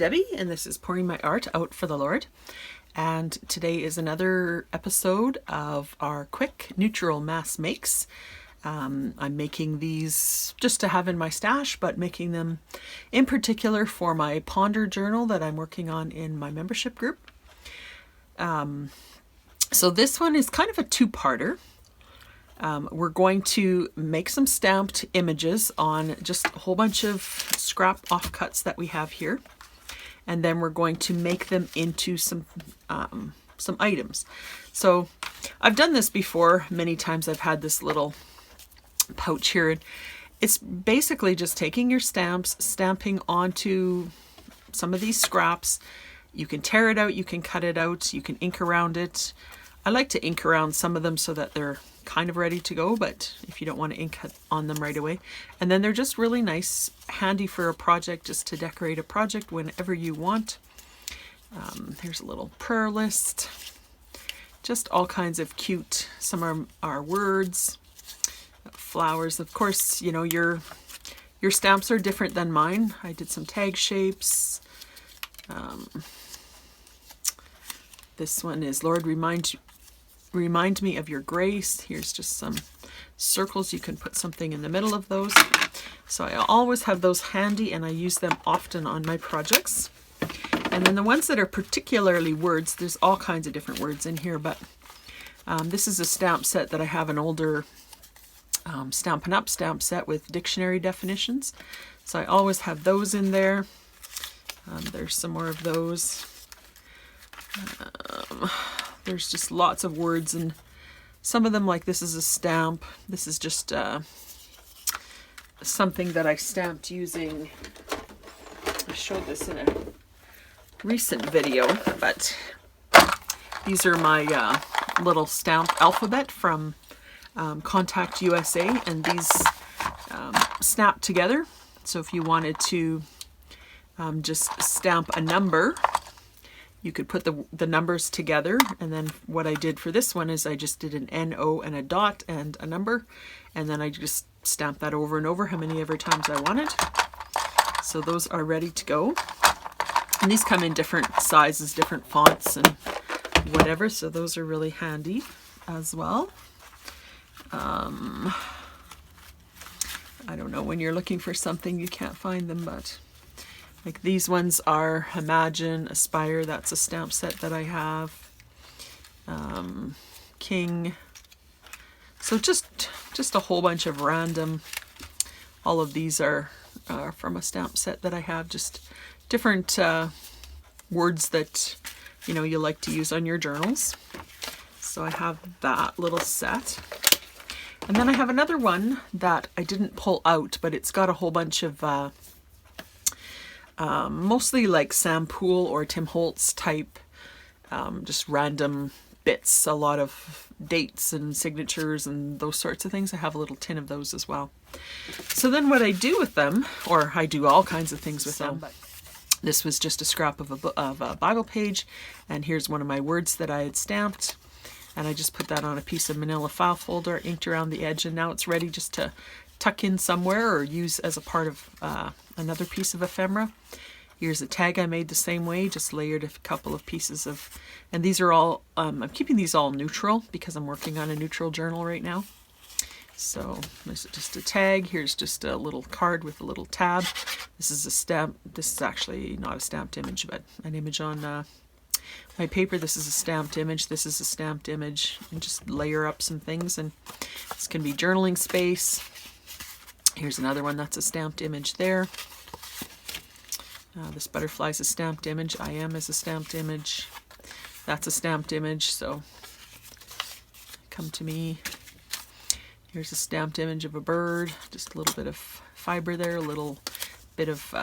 Debbie, and this is Pouring My Art Out for the Lord. And today is another episode of our quick neutral mass makes. I'm making these just to have in my stash, but making them in particular for my Ponder journal that I'm working on in my membership group. So this one is kind of a two-parter. We're going to make some stamped images on just a whole bunch of scrap offcuts that we have here. And then we're going to make them into some items. So I've done this before many times. I've had this little pouch here, and it's basically just taking your stamps, stamping onto some of these scraps. You can tear it out, you can cut it out, you can ink around it. I like to ink around some of them so that they're kind of ready to go, but if you don't want to ink on them right away. And then they're just really nice, handy for a project, just to decorate a project whenever you want. Here's a little prayer list, just all kinds of cute, some are words, flowers. Of course, you know, your stamps are different than mine. I did some tag shapes. This one is, Lord, remind me of your grace. Here's just some circles. You can put something in the middle of those. So I always have those handy, and I use them often on my projects. And then the ones that are particularly words, there's all kinds of different words in here, but this is a stamp set that I have, an older Stampin' Up! Stamp set with dictionary definitions. So I always have those in there. There's some more of those. There's just lots of words, and some of them, like this is a stamp. This is just something that I stamped using, I showed this in a recent video, but these are my little stamp alphabet from Contact USA, and these snap together. So if you wanted to just stamp a number, you could put the numbers together. And then what I did for this one is I just did an N-O and a dot and a number, and then I just stamped that over and over how many ever times I wanted. So those are ready to go. And these come in different sizes, different fonts and whatever, so those are really handy as well. I don't know, when you're looking for something you can't find them, but like these ones are Imagine, Aspire, that's a stamp set that I have. King. So just a whole bunch of random, all of these are from a stamp set that I have, just different words that, you know, you like to use on your journals. So I have that little set. And then I have another one that I didn't pull out, but it's got a whole bunch of mostly like Sam Poole or Tim Holtz type, just random bits, a lot of dates and signatures and those sorts of things. I have a little tin of those as well. So then what I do with them, or I do all kinds of things with them. This was just a scrap of a Bible page, and here's one of my words that I had stamped, and I just put that on a piece of manila file folder, inked around the edge, and now it's ready just to tuck in somewhere or use as a part of another piece of ephemera. Here's a tag I made the same way, just layered a couple of pieces of, and these are all, I'm keeping these all neutral because I'm working on a neutral journal right now. So there's just a tag. Here's just a little card with a little tab. This is a stamp. This is actually not a stamped image, but an image on my paper. This is a stamped image. This is a stamped image, and just layer up some things. And this can be journaling space. Here's another one that's a stamped image there. This butterfly is a stamped image. I am is a stamped image. That's a stamped image. So come to me. Here's a stamped image of a bird, just a little bit of fiber there, a little bit of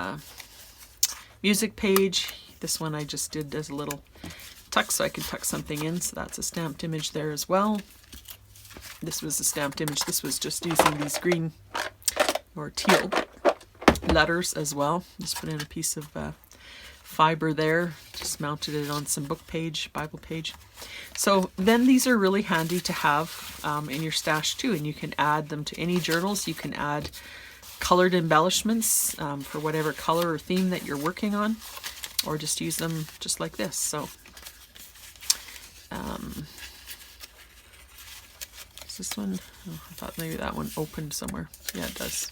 music page. This one I just did as a little tuck so I could tuck something in, so that's a stamped image there as well. This was a stamped image. This was just using these green or teal letters as well. Just put in a piece of fiber there, just mounted it on some book page, Bible page. So then these are really handy to have in your stash too, and you can add them to any journals. You can add colored embellishments for whatever color or theme that you're working on. or just use them just like this. So is this one? Oh, I thought maybe that one opened somewhere. Yeah, it does.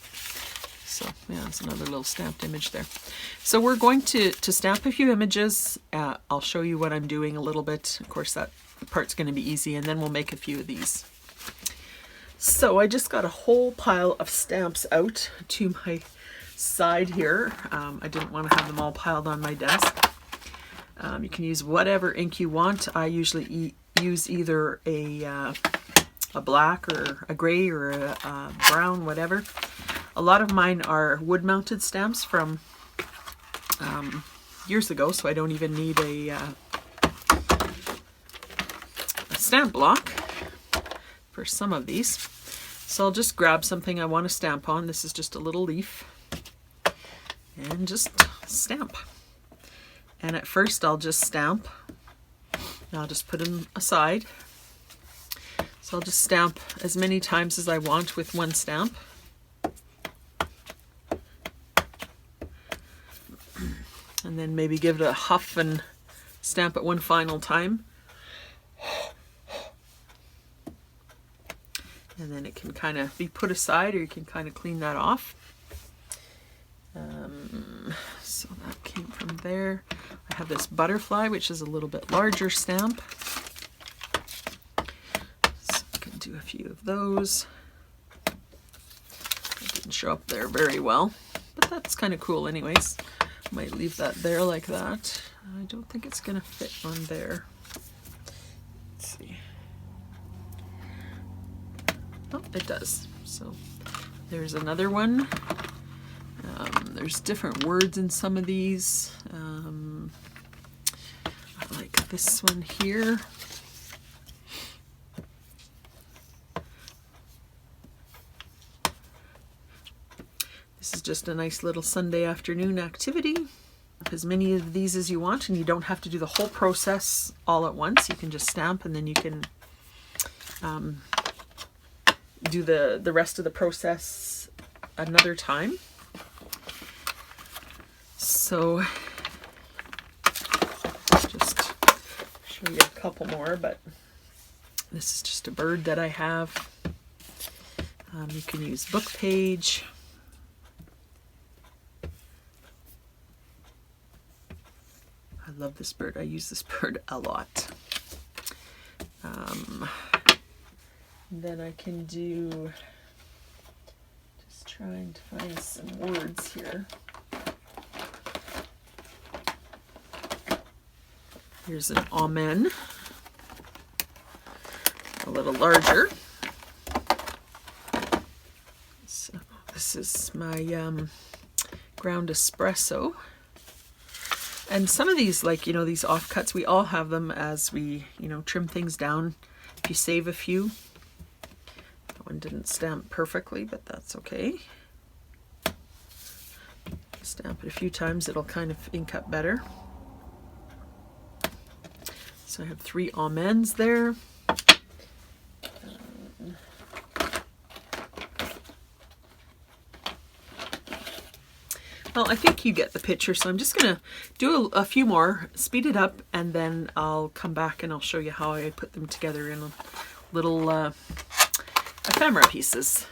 So yeah, it's another little stamped image there. So we're going to stamp a few images. I'll show you what I'm doing a little bit. Of course, that part's going to be easy, and then we'll make a few of these. So I just got a whole pile of stamps out to my side here. I didn't want to have them all piled on my desk. You can use whatever ink you want. I usually use either a black or a gray or a brown, whatever. A lot of mine are wood-mounted stamps from years ago, so I don't even need a stamp block for some of these. So I'll just grab something I want to stamp on. This is just a little leaf, and just stamp. And at first I'll just stamp. I'll just put them aside. So I'll just stamp as many times as I want with one stamp. And then maybe give it a huff and stamp it one final time. And then it can kind of be put aside, or you can kind of clean that off. So that came from there. I have this butterfly, which is a little bit larger stamp. So I can do a few of those. It didn't show up there very well, but that's kind of cool anyways. Might leave that there like that. I don't think it's going to fit on there. Let's see. Oh, it does. So there's another one. There's different words in some of these. I like this one here. This is just a nice little Sunday afternoon activity. As many of these as you want, and you don't have to do the whole process all at once. You can just stamp, and then you can do the rest of the process another time. So just show you a couple more, but this is just a bird that I have. You can use book page. I love this bird. I use this bird a lot. Then I can do, just trying to find some words here. Here's an amen, a little larger. So this is my ground espresso. And some of these, like, these offcuts, we all have them as we, trim things down. If you save a few. That one didn't stamp perfectly, but that's okay. Stamp it a few times, it'll kind of ink up better. So I have 3 amens there. Well, I think you get the picture, so I'm just going to do a few more, speed it up, and then I'll come back and I'll show you how I put them together in little ephemera pieces.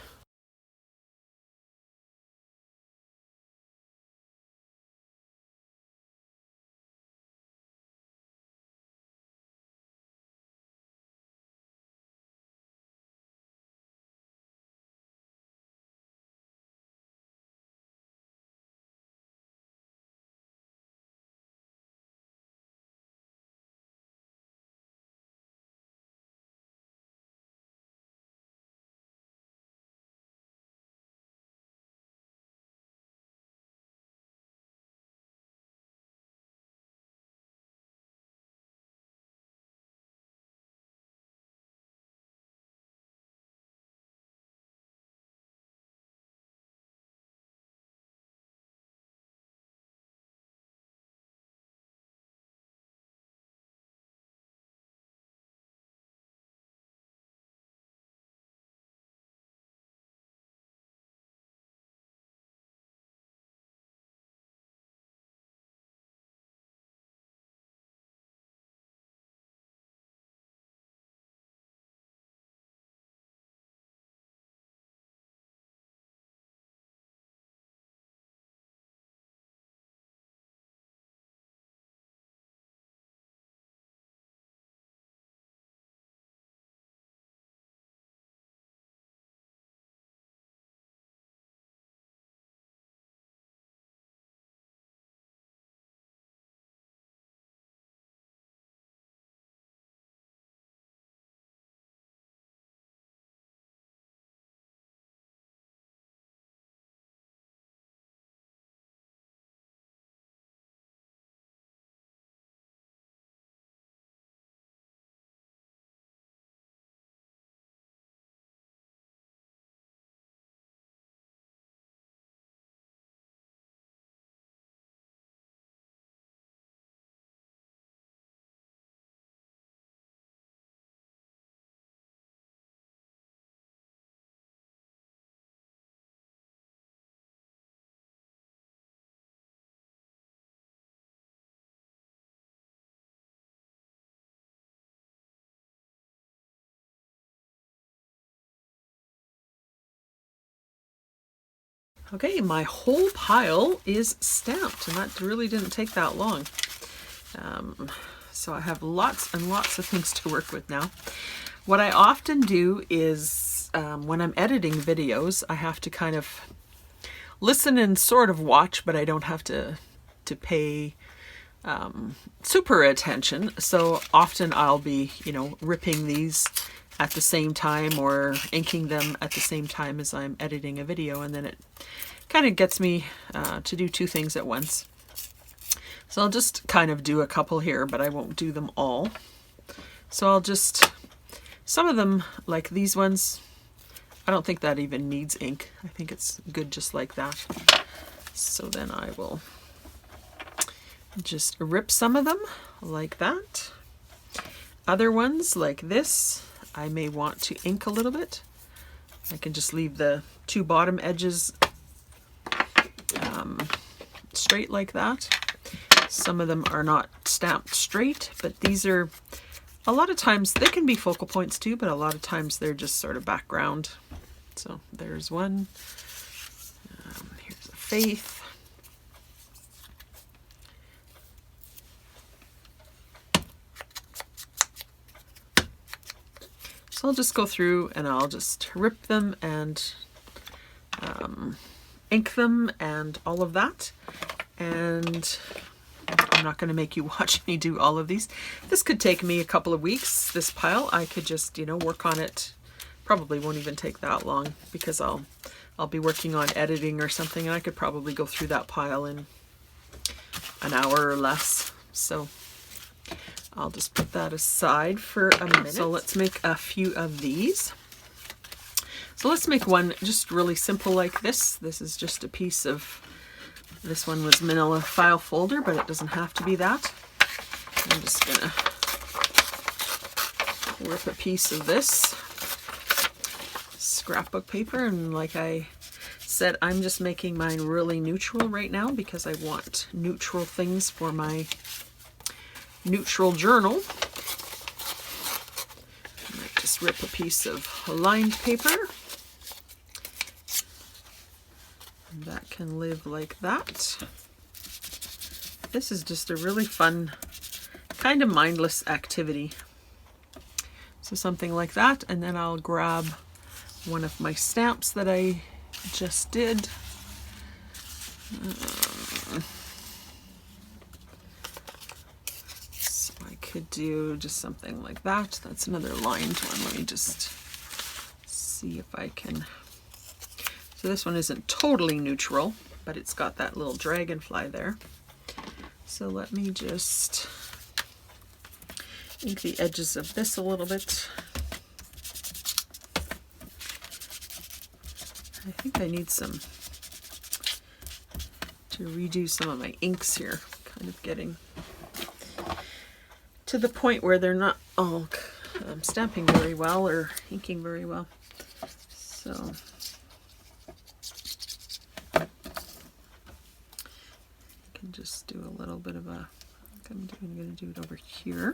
Okay, my whole pile is stamped, and that really didn't take that long. So I have lots and lots of things to work with now. What I often do is when I'm editing videos, I have to kind of listen and sort of watch, but I don't have to pay super attention. So often I'll be, you know, ripping these at the same time or inking them at the same time as I'm editing a video, and then it kind of gets me to do two things at once. So I'll just kind of do a couple here, but I won't do them all. So I'll just, some of them, like these ones, I don't think that even needs ink. I think it's good just like that. So then I will just rip some of them like that. Other ones like this, I may want to ink a little bit. I can just leave the two bottom edges straight like that. Some of them are not stamped straight, but these are, a lot of times they can be focal points too, but a lot of times they're just sort of background. So there's one. Here's a Faith. So I'll just go through and I'll just rip them and ink them and all of that. And I'm not going to make you watch me do all of these. This could take me a couple of weeks, this pile. I could just, you know, work on it. Probably won't even take that long because I'll be working on editing or something, and I could probably go through that pile in an hour or less. So I'll just put that aside for a minute. So let's make a few of these. So let's make one just really simple like this. This is just a piece of, this one was manila file folder, but it doesn't have to be that. I'm just gonna rip a piece of this scrapbook paper, and like I said, I'm just making mine really neutral right now because I want neutral things for my neutral journal. I might just rip a piece of lined paper. And that can live like that. This is just a really fun, kind of mindless activity. So something like that, and then I'll grab one of my stamps that I just did. So I could do just something like that. That's another lined one. Let me just see if I can. So this one isn't totally neutral, but it's got that little dragonfly there. So let me just ink the edges of this a little bit. I think I need some to redo some of my inks here. Kind of getting to the point where they're not all stamping very well or inking very well. So I can just do a little bit of a, I'm going to do it over here.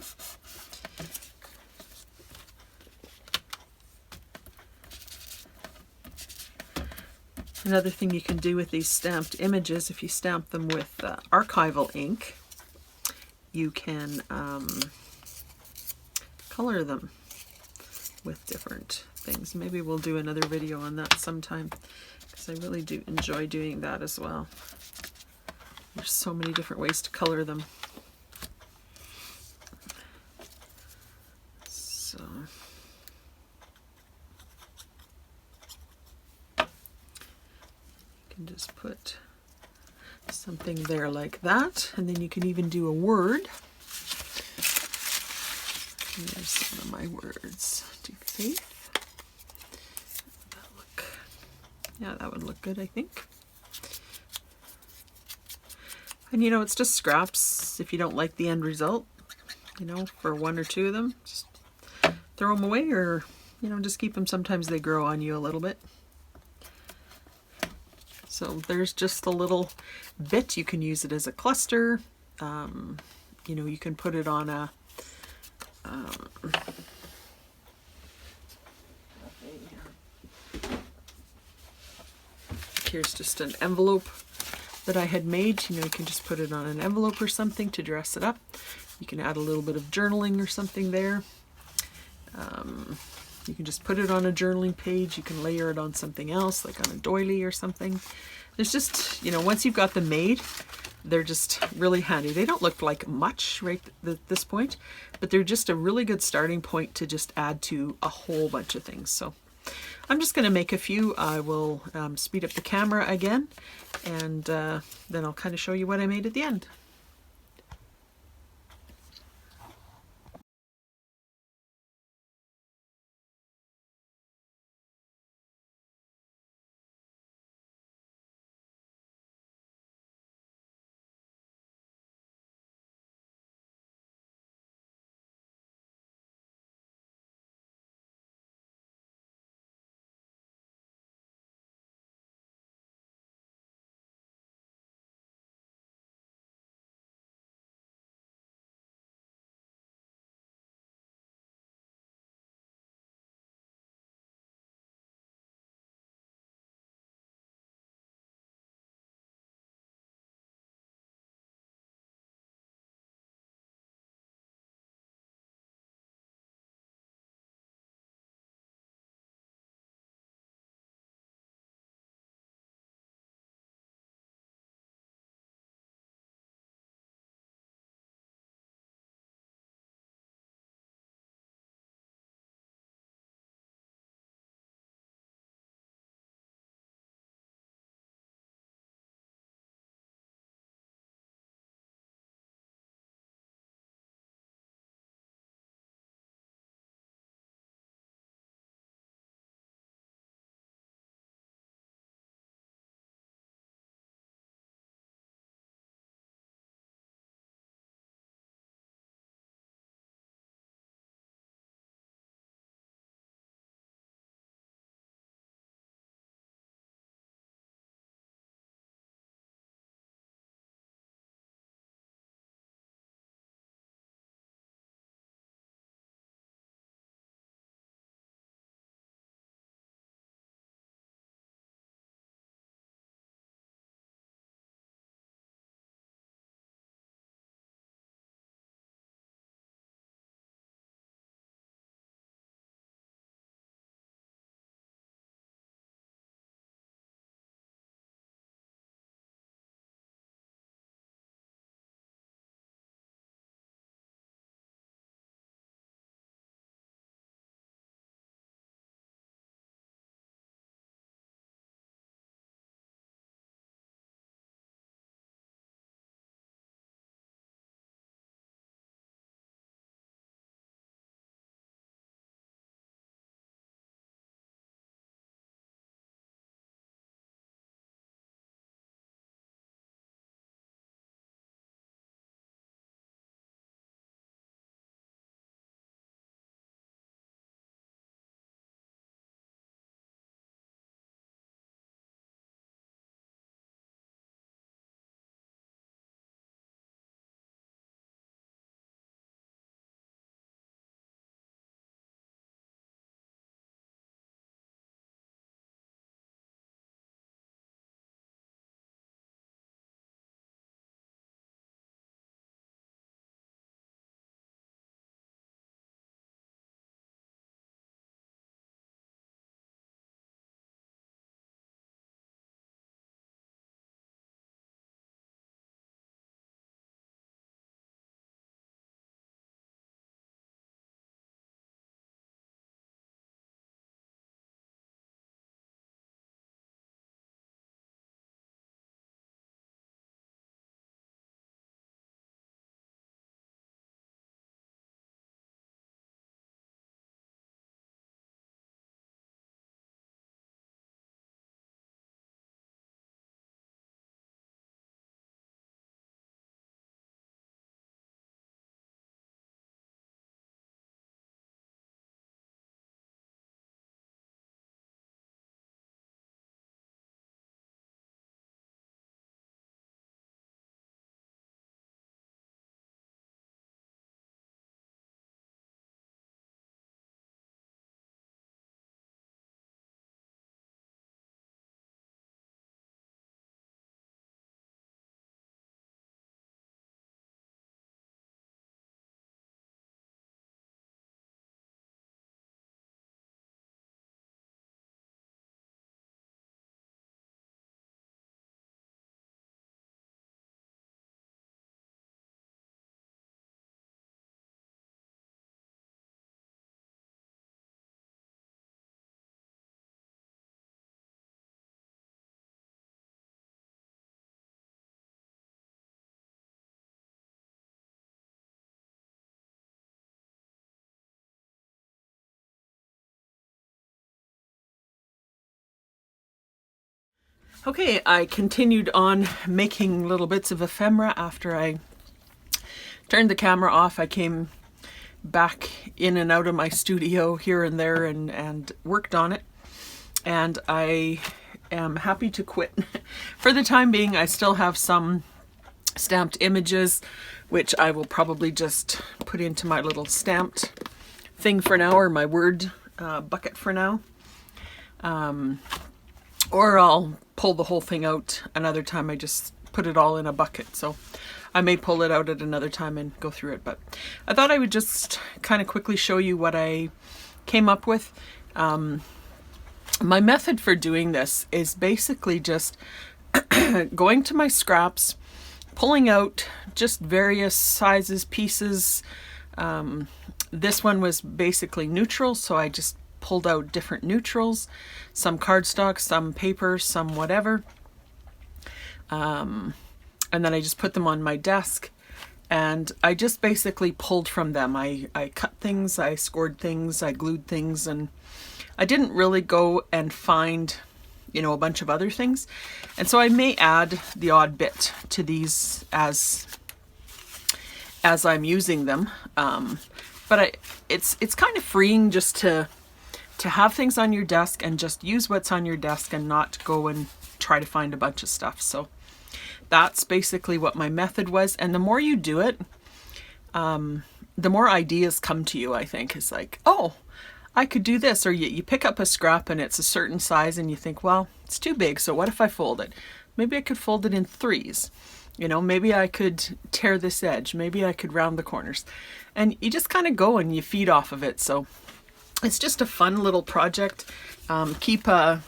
Another thing you can do with these stamped images, if you stamp them with archival ink, you can color them with different things. Maybe we'll do another video on that sometime, because I really do enjoy doing that as well. There's so many different ways to color them. So can just put something there like that, and then you can even do a word. And there's some of my words. Do faith. That look, yeah, that would look good, I think. And you know, it's just scraps. If you don't like the end result, you know, for one or two of them, just throw them away, or you know, just keep them. Sometimes they grow on you a little bit. So there's just a little bit. You can use it as a cluster. You know, you can put it on a here's just an envelope that I had made. You know, you can just put it on an envelope or something to dress it up. You can add a little bit of journaling or something there. You can just put it on a journaling page. You can layer it on something else, like on a doily or something. There's just, you know, once you've got them made, they're just really handy. They don't look like much right at this point, but they're just a really good starting point to just add to a whole bunch of things. So I'm just going to make a few. I will speed up the camera again, and then I'll kind of show you what I made at the end. Okay, I continued on making little bits of ephemera after I turned the camera off. I came back in and out of my studio here and there and worked on it. And I am happy to quit. For the time being, I still have some stamped images, which I will probably just put into my little stamped thing for now, or my word bucket for now. Or I'll pull the whole thing out another time. I just put it all in a bucket, so I may pull it out at another time and go through it. But I thought I would just kind of quickly show you what I came up with. My method for doing this is basically just going to my scraps, pulling out just various sizes, pieces. This one was basically neutral, so I just pulled out different neutrals, some cardstock, some paper, some whatever. And then I just put them on my desk, and I just basically pulled from them. I cut things, I scored things, I glued things, and I didn't really go and find, you know, a bunch of other things. And so I may add the odd bit to these as I'm using them. But it's kind of freeing just to have things on your desk and just use what's on your desk and not go and try to find a bunch of stuff. So that's basically what my method was. And the more you do it, the more ideas come to you, I think. It's like, oh, I could do this. Or you pick up a scrap and it's a certain size and you think, well, it's too big, so what if I fold it? Maybe I could fold it in threes. You know, maybe I could tear this edge. Maybe I could round the corners. And you just kind of go and you feed off of it. So it's just a fun little project. Keep a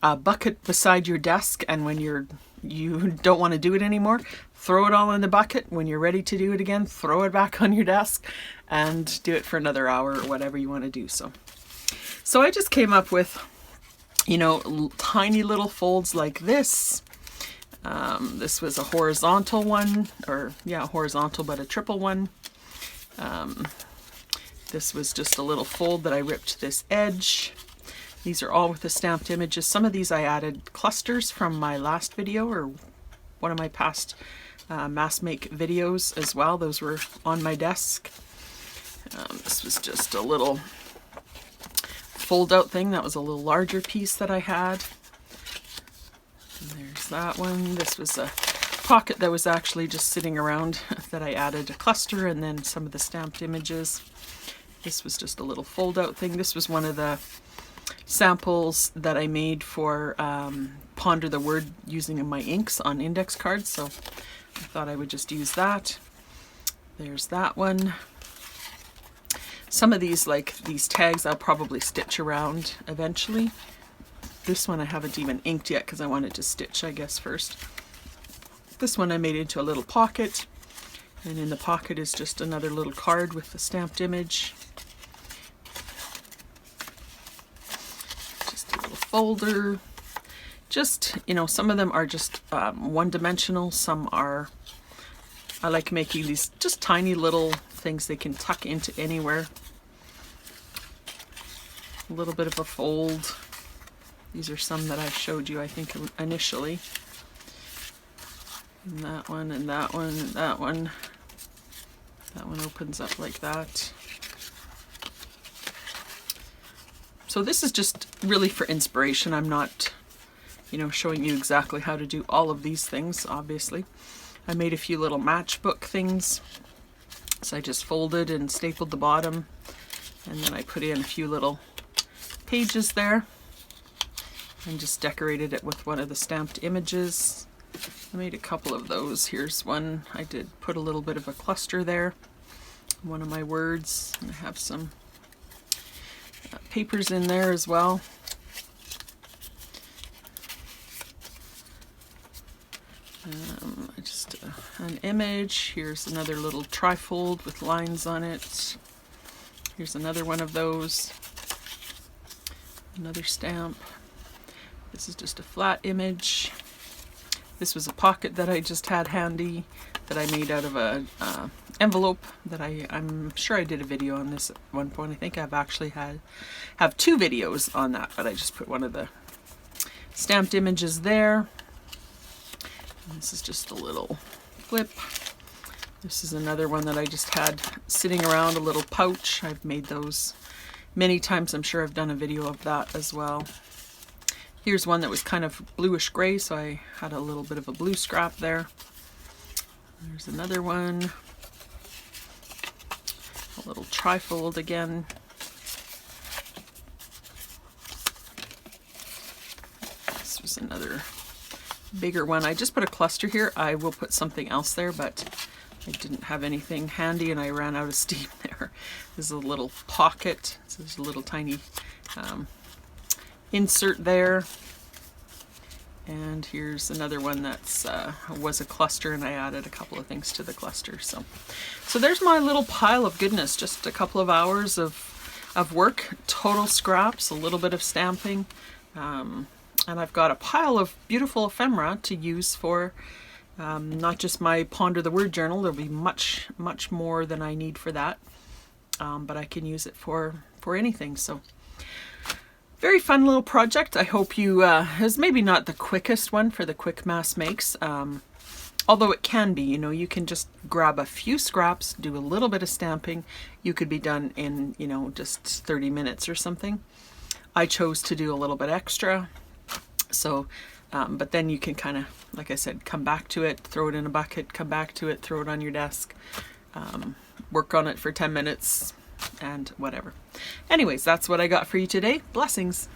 bucket beside your desk, and when you don't want to do it anymore, throw it all in the bucket. When you're ready to do it again, throw it back on your desk and do it for another hour or whatever you want to do. So I just came up with, you know, tiny little folds like this. This was a horizontal one, or yeah, horizontal, but a triple one. This was just a little fold that I ripped this edge. These are all with the stamped images. Some of these I added clusters from my last video, or one of my past mass make videos as well. Those were on my desk. This was just a little fold out thing. That was a little larger piece that I had. And there's that one. This was a pocket that was actually just sitting around that I added a cluster and then some of the stamped images. This was just a little fold out thing. This was one of the samples that I made for Ponder the Word using my inks on index cards, so I thought I would just use that. There's that one. Some of these, like these tags, I'll probably stitch around eventually. This one I haven't even inked yet because I wanted to stitch, I guess, first. This one I made into a little pocket, and in the pocket is just another little card with the stamped image. Just a little folder. Just, you know, some of them are just one-dimensional, some are, I like making these just tiny little things they can tuck into anywhere. A little bit of a fold. These are some that I showed you, I think, initially. And that one, and that one, and that one. That one opens up like that. So this is just really for inspiration. I'm not, you know, showing you exactly how to do all of these things, obviously. I made a few little matchbook things. So I just folded and stapled the bottom, and then I put in a few little pages there and just decorated it with one of the stamped images. I made a couple of those. Here's one. I did put a little bit of a cluster there, one of my words, and I have some papers in there as well. Just an image. Here's another little trifold with lines on it. Here's another one of those. Another stamp. This is just a flat image. This was a pocket that I just had handy that I made out of a envelope that I'm sure I did a video on this at one point. I think I've actually have two videos on that, but I just put one of the stamped images there. And this is just a little flip. This is another one that I just had sitting around, a little pouch. I've made those many times. I'm sure I've done a video of that as well. Here's one that was kind of bluish gray, so I had a little bit of a blue scrap there. There's another one. A little trifold again. This was another bigger one. I just put a cluster here. I will put something else there, but I didn't have anything handy and I ran out of steam there. There's a little pocket. So there's a little tiny insert there. And here's another one that's was a cluster, and I added a couple of things to the cluster. So there's my little pile of goodness. Just a couple of hours of work, total scraps, a little bit of stamping, and I've got a pile of beautiful ephemera to use for not just my Ponder the Word journal. There'll be much more than I need for that, but I can use it for anything. So very fun little project. I hope you, it's maybe not the quickest one for the quick mass makes, although it can be. You know, you can just grab a few scraps, do a little bit of stamping. You could be done in, you know, just 30 minutes or something. I chose to do a little bit extra. So, but then you can kind of, like I said, come back to it, throw it in a bucket, come back to it, throw it on your desk, work on it for 10 minutes, and whatever. Anyways, that's what I got for you today. Blessings.